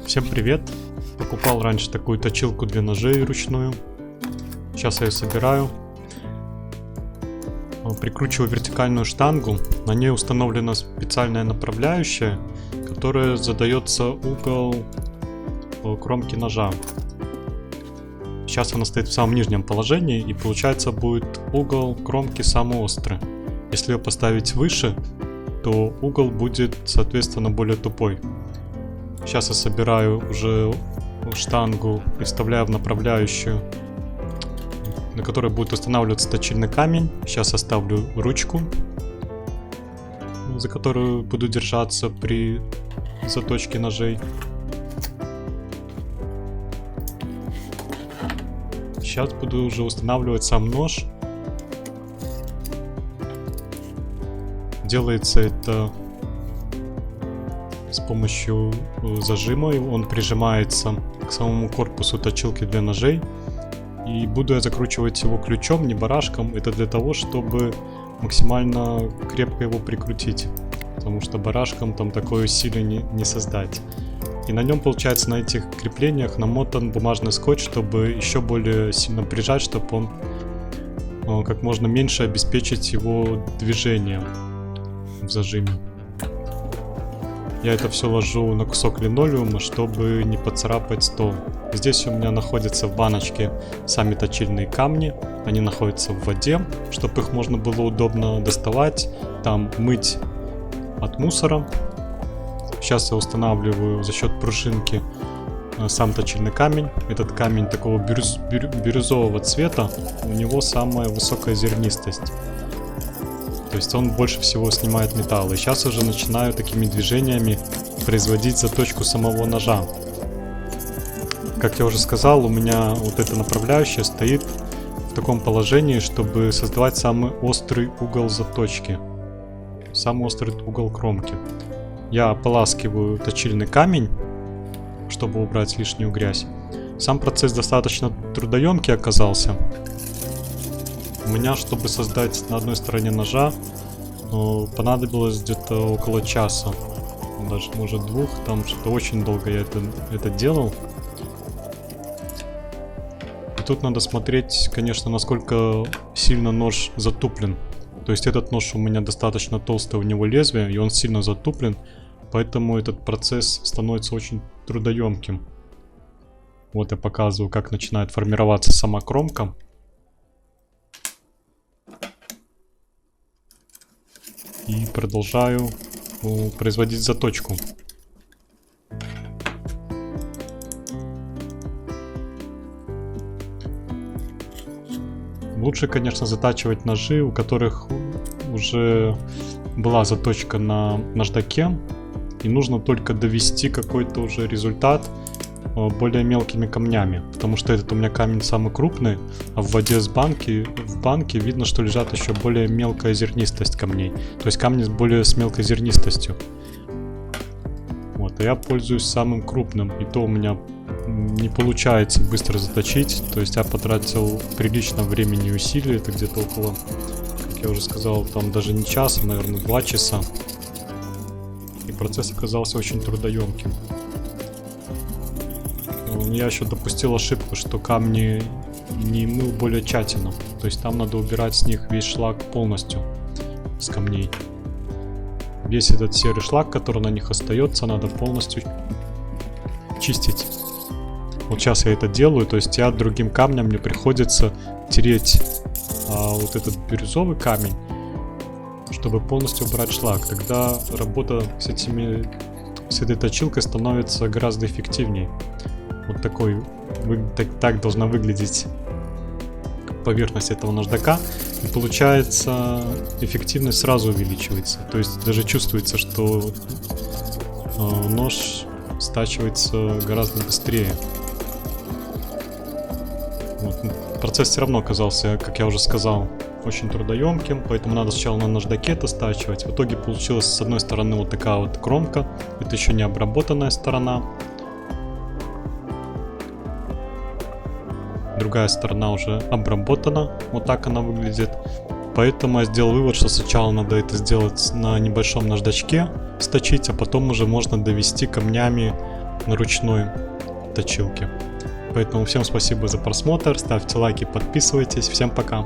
Всем привет! Покупал раньше такую точилку для ножей ручную. Сейчас я ее собираю. Прикручиваю вертикальную штангу. На ней установлена специальная направляющая, которая задается угол кромки ножа. Сейчас она стоит в самом нижнем положении, и получается будет угол кромки самый острый. Если ее поставить выше, то угол будет соответственно более тупой. Сейчас я собираю уже штангу и вставляю в направляющую, на которой будет устанавливаться точильный камень. Сейчас оставлю ручку, за которую буду держаться при заточке ножей. Сейчас буду уже устанавливать сам нож. Делается это с помощью зажима. Он прижимается к самому корпусу точилки для ножей. И буду я закручивать его ключом, не барашком. Это для того, чтобы максимально крепко его прикрутить. Потому что барашком там такое усилие не создать. И на нем, получается, на этих креплениях намотан бумажный скотч, чтобы еще более сильно прижать, чтобы он как можно меньше обеспечить его движение в зажиме. Я это все ложу на кусок линолеума, чтобы не поцарапать стол. Здесь у меня находятся в баночке сами точильные камни. Они находятся в воде, чтобы их можно было удобно доставать, там мыть от мусора. Сейчас я устанавливаю за счет пружинки сам точильный камень. Этот камень такого бирюзового цвета, у него самая высокая зернистость. То есть он больше всего снимает металл. И сейчас уже начинаю такими движениями производить заточку самого ножа. Как я уже сказал, у меня вот эта направляющая стоит в таком положении, чтобы создавать самый острый угол заточки. Самый острый угол кромки. Я ополаскиваю точильный камень, чтобы убрать лишнюю грязь. Сам процесс достаточно трудоемкий оказался. У меня, чтобы создать на одной стороне ножа, понадобилось где-то около часа. Даже может 2, там что-то очень долго я это делал. И тут надо смотреть, конечно, насколько сильно нож затуплен. То есть этот нож у меня достаточно толстое, у него лезвие, и он сильно затуплен. Поэтому этот процесс становится очень трудоемким. Вот я показываю, как начинает формироваться сама кромка. И продолжаю производить заточку. Лучше, конечно, затачивать ножи, у которых уже была заточка на наждаке. И нужно только довести какой-то уже результат более мелкими камнями. Потому что этот у меня камень самый крупный, а в воде в банке видно, что лежат еще более мелкая зернистость камней. То есть камни с мелкой зернистостью. Вот, а я пользуюсь самым крупным. И то у меня не получается быстро заточить. То есть я потратил прилично времени и усилий. Это где-то около, как я уже сказал, там даже не час, а, наверное, 2 часа. И процесс оказался очень трудоемким. Я еще допустил ошибку, что камни не мыл более тщательно. То есть там надо убирать с них весь шлак полностью с камней. Весь этот серый шлак, который на них остается, надо полностью чистить. Вот сейчас я это делаю, то есть другим камнем мне приходится тереть вот этот бирюзовый камень, чтобы полностью убрать шлак. Тогда работа с этой точилкой становится гораздо эффективнее. Вот так должна выглядеть поверхность этого наждака. И получается, эффективность сразу увеличивается. То есть даже чувствуется, что нож стачивается гораздо быстрее. Вот. Процесс все равно оказался, как я уже сказал, очень трудоемким, поэтому надо сначала на наждаке это стачивать. В итоге получилась с одной стороны вот такая вот кромка. Это еще не обработанная сторона. Другая сторона уже обработана, вот так она выглядит. Поэтому я сделал вывод, что сначала надо это сделать на небольшом наждачке, сточить, а потом уже можно довести камнями на ручной точилке. Поэтому всем спасибо за просмотр, ставьте лайки, подписывайтесь, всем пока.